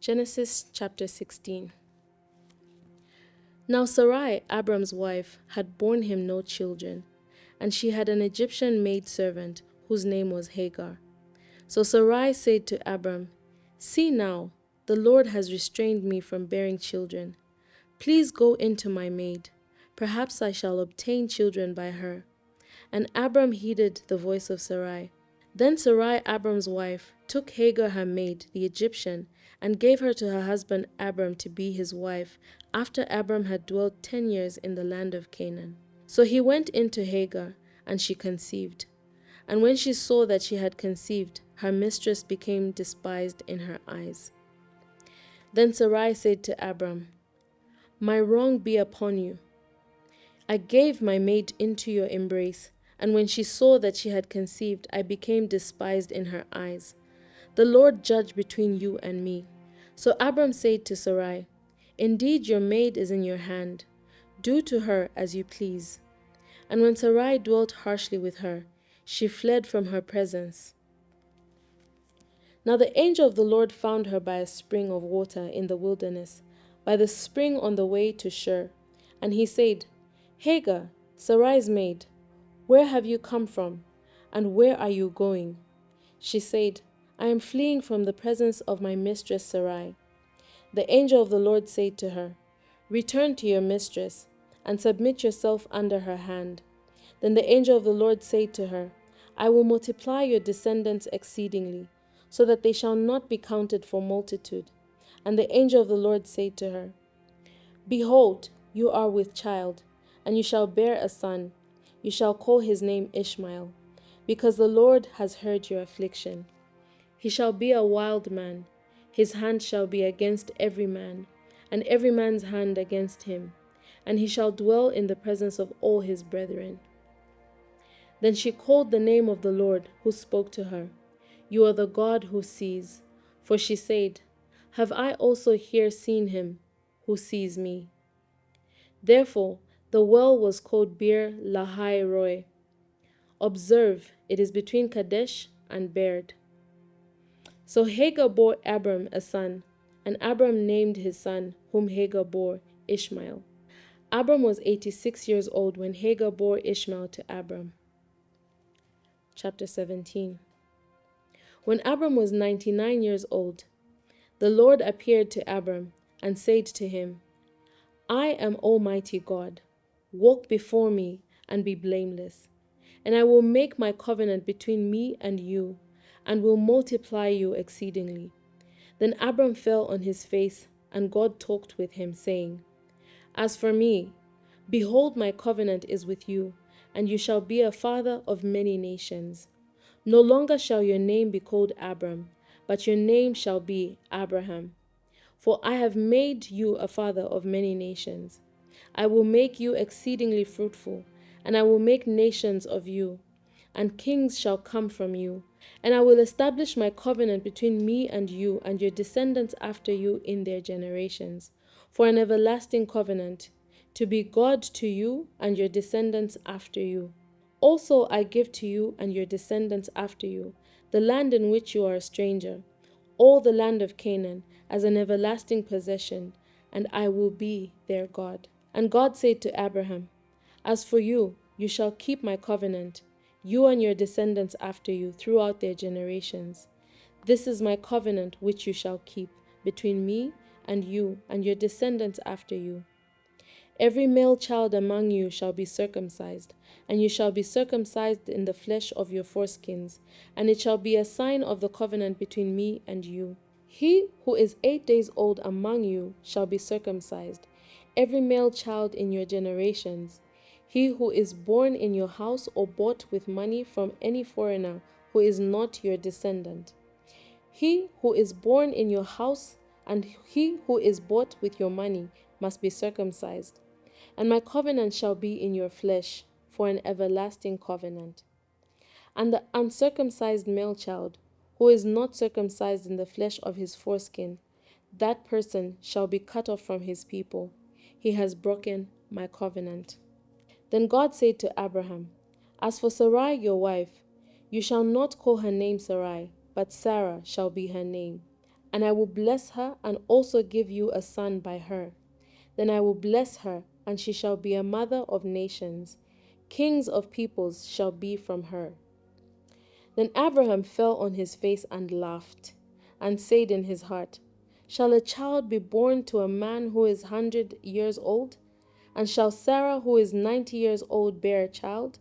Genesis chapter 16. Now Sarai, Abram's wife, had borne him no children, and she had an Egyptian maidservant whose name was Hagar. So Sarai said to Abram, "See now, the Lord has restrained me from bearing children. Please go into my maid. Perhaps I shall obtain children by her." And Abram heeded the voice of Sarai. Then Sarai, Abram's wife, took Hagar her maid, the Egyptian, and gave her to her husband Abram to be his wife, after Abram had dwelt 10 years in the land of Canaan. So he went in to Hagar, and she conceived. And when she saw that she had conceived, her mistress became despised in her eyes. Then Sarai said to Abram, "My wrong be upon you. I gave my maid into your embrace, and when she saw that she had conceived, I became despised in her eyes. The Lord judge between you and me." So Abram said to Sarai, "Indeed, your maid is in your hand. Do to her as you please." And when Sarai dwelt harshly with her, she fled from her presence. Now the angel of the Lord found her by a spring of water in the wilderness, by the spring on the way to Shur. And he said, "Hagar, Sarai's maid, where have you come from, and where are you going?" She said, "I am fleeing from the presence of my mistress Sarai." The angel of the Lord said to her, "Return to your mistress, and submit yourself under her hand." Then the angel of the Lord said to her, "I will multiply your descendants exceedingly, so that they shall not be counted for multitude." And the angel of the Lord said to her, "Behold, you are with child, and you shall bear a son. You shall call his name Ishmael, because the Lord has heard your affliction. He shall be a wild man. His hand shall be against every man, and every man's hand against him, and he shall dwell in the presence of all his brethren." Then she called the name of the Lord who spoke to her, "You are the God who sees." For she said, "Have I also here seen him who sees me?" Therefore the well was called Bir Lahai Roi. Observe, it is between Kadesh and Bered. So Hagar bore Abram a son, and Abram named his son, whom Hagar bore, Ishmael. Abram was 86 years old when Hagar bore Ishmael to Abram. Chapter 17. When Abram was 99 years old, the Lord appeared to Abram and said to him, "I am Almighty God. Walk before me and be blameless, and I will make my covenant between me and you, and will multiply you exceedingly." Then Abram fell on his face, and God talked with him, saying, "As for me, behold, my covenant is with you, and you shall be a father of many nations. No longer shall your name be called Abram, but your name shall be Abraham. For I have made you a father of many nations. I will make you exceedingly fruitful, and I will make nations of you, and kings shall come from you. And I will establish my covenant between me and you and your descendants after you in their generations, for an everlasting covenant, to be God to you and your descendants after you. Also I give to you and your descendants after you the land in which you are a stranger, all the land of Canaan, as an everlasting possession, and I will be their God." And God said to Abraham, "As for you, you shall keep my covenant, you and your descendants after you throughout their generations. This is my covenant which you shall keep between me and you and your descendants after you. Every male child among you shall be circumcised, and you shall be circumcised in the flesh of your foreskins, and it shall be a sign of the covenant between me and you. He who is 8 days old among you shall be circumcised, every male child in your generations. He who is born in your house or bought with money from any foreigner who is not your descendant. He who is born in your house and he who is bought with your money must be circumcised. And my covenant shall be in your flesh for an everlasting covenant. And the uncircumcised male child, who is not circumcised in the flesh of his foreskin, that person shall be cut off from his people. He has broken my covenant." Then God said to Abraham, "As for Sarai your wife, you shall not call her name Sarai, but Sarah shall be her name. and I will bless her and also give you a son by her. Then I will bless her, and she shall be a mother of nations. Kings of peoples shall be from her. Then Abraham fell on his face and laughed, and said in his heart, Shall a child be born to a man who is 100 years old? And shall Sarah, who is 90 years old, bear a child?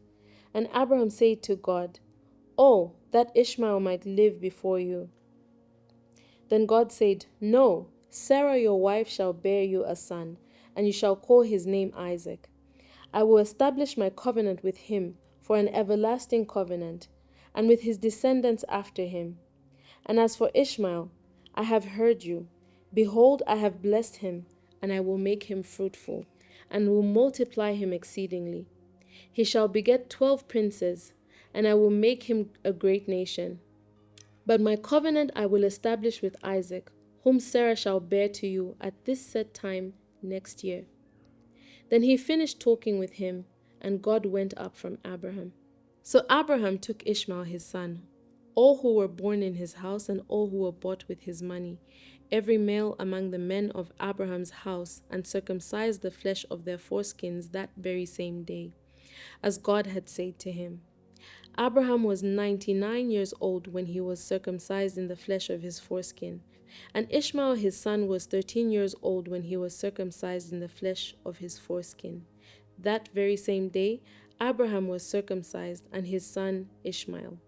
And Abraham said to God, Oh, that Ishmael might live before you. Then God said, No, Sarah your wife shall bear you a son, and you shall call his name Isaac. I will establish my covenant with him for an everlasting covenant, and with his descendants after him. And as for Ishmael, I have heard you. Behold, I have blessed him, and I will make him fruitful, and will multiply him exceedingly. He shall beget 12 princes, and I will make him a great nation. But my covenant I will establish with Isaac, whom Sarah shall bear to you at this set time next year. Then he finished talking with him, and God went up from Abraham. So Abraham took Ishmael his son, all who were born in his house and all who were bought with his money, every male among the men of Abraham's house, and circumcised the flesh of their foreskins that very same day, as God had said to him. Abraham was 99 years old when he was circumcised in the flesh of his foreskin, and Ishmael his son was 13 years old when he was circumcised in the flesh of his foreskin. That very same day, Abraham was circumcised, and his son Ishmael.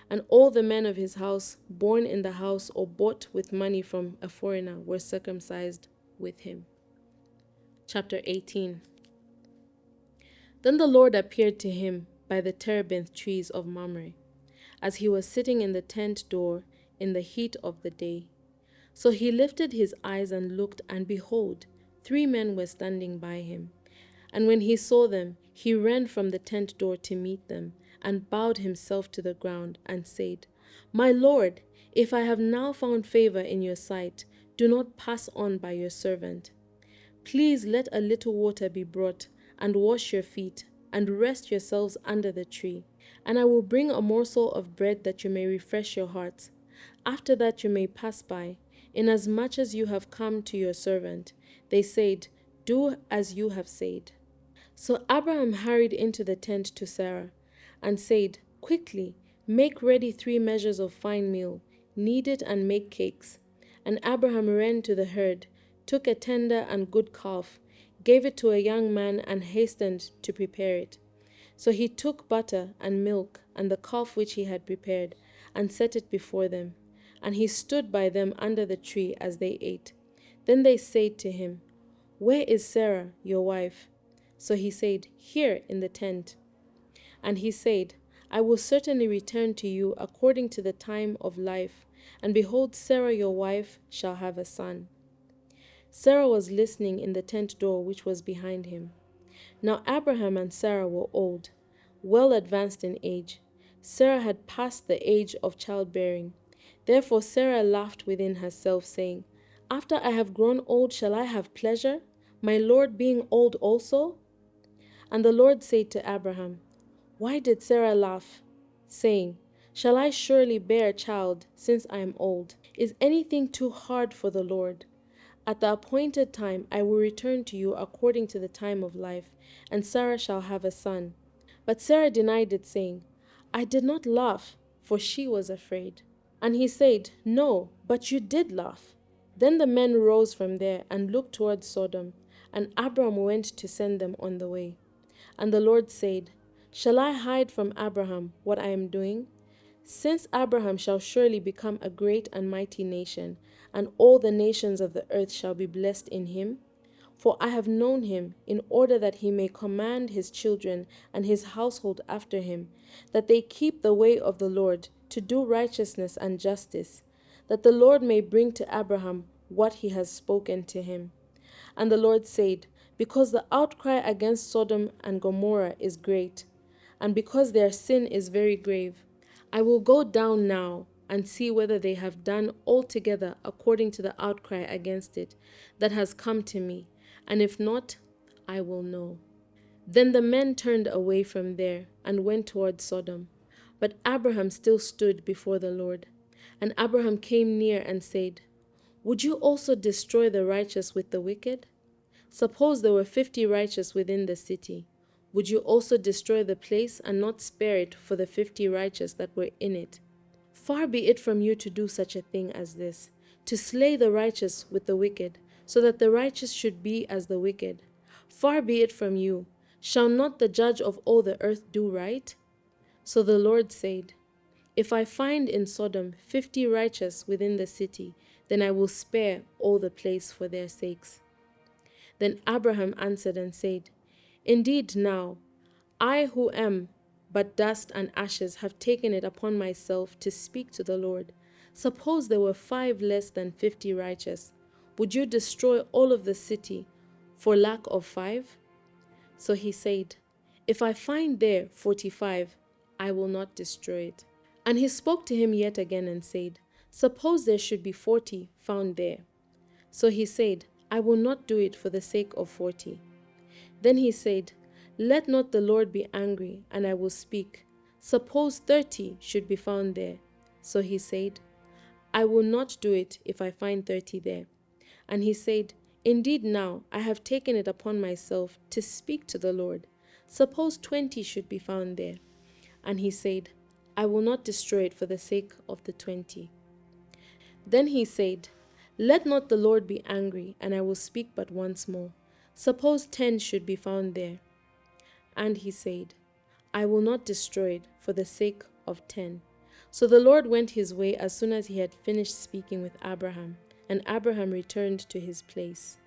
And all the men of his house, born in the house or bought with money from a foreigner, were circumcised with him. Chapter 18. Then the Lord appeared to him by the terebinth trees of Mamre, as he was sitting in the tent door in the heat of the day. So he lifted his eyes and looked, and behold, 3 men were standing by him. And when he saw them, he ran from the tent door to meet them, and bowed himself to the ground, and said, My Lord, if I have now found favor in your sight, do not pass on by your servant. Please let a little water be brought, and wash your feet, and rest yourselves under the tree. And I will bring a morsel of bread that you may refresh your hearts. After that you may pass by, inasmuch as you have come to your servant. They said, Do as you have said. So Abraham hurried into the tent to Sarah, and said, Quickly, make ready 3 measures of fine meal, knead it and make cakes. And Abraham ran to the herd, took a tender and good calf, gave it to a young man, and hastened to prepare it. So he took butter and milk and the calf which he had prepared, and set it before them. And he stood by them under the tree as they ate. Then they said to him, Where is Sarah, your wife? So he said, Here in the tent. And he said, I will certainly return to you according to the time of life, and behold, Sarah your wife shall have a son. Sarah was listening in the tent door which was behind him. Now Abraham and Sarah were old, well advanced in age. Sarah had passed the age of childbearing. Therefore Sarah laughed within herself, saying, After I have grown old shall I have pleasure, my Lord being old also? And the Lord said to Abraham, Why did Sarah laugh, saying, Shall I surely bear a child, since I am old? Is anything too hard for the Lord? At the appointed time I will return to you according to the time of life, and Sarah shall have a son. But Sarah denied it, saying, I did not laugh, for she was afraid. And he said, No, but you did laugh. Then the men rose from there and looked towards Sodom, and Abram went to send them on the way. And the Lord said, Shall I hide from Abraham what I am doing? Since Abraham shall surely become a great and mighty nation, and all the nations of the earth shall be blessed in him. For I have known him, in order that he may command his children and his household after him, that they keep the way of the Lord, to do righteousness and justice, that the Lord may bring to Abraham what he has spoken to him. And the Lord said, Because the outcry against Sodom and Gomorrah is great, and because their sin is very grave, I will go down now and see whether they have done altogether according to the outcry against it that has come to me, and if not, I will know. Then the men turned away from there and went toward Sodom. But Abraham still stood before the Lord. And Abraham came near and said, Would you also destroy the righteous with the wicked? Suppose there were 50 righteous within the city. Would you also destroy the place and not spare it for the 50 righteous that were in it? Far be it from you to do such a thing as this, to slay the righteous with the wicked, so that the righteous should be as the wicked. Far be it from you. Shall not the judge of all the earth do right? So the Lord said, If I find in Sodom 50 righteous within the city, then I will spare all the place for their sakes. Then Abraham answered and said, Indeed now, I who am but dust and ashes have taken it upon myself to speak to the Lord. Suppose there were 5 less than 50 righteous. Would you destroy all of the city for lack of 5? So he said, If I find there 45, I will not destroy it. And he spoke to him yet again and said, Suppose there should be 40 found there. So he said, I will not do it for the sake of 40. Then he said, Let not the Lord be angry, and I will speak. Suppose 30 should be found there. So he said, I will not do it if I find 30 there. And he said, Indeed now I have taken it upon myself to speak to the Lord. Suppose 20 should be found there. And he said, I will not destroy it for the sake of the 20. Then he said, Let not the Lord be angry, and I will speak but once more. Suppose 10 should be found there. And he said, I will not destroy it for the sake of 10. So the Lord went his way as soon as he had finished speaking with Abraham, and Abraham returned to his place.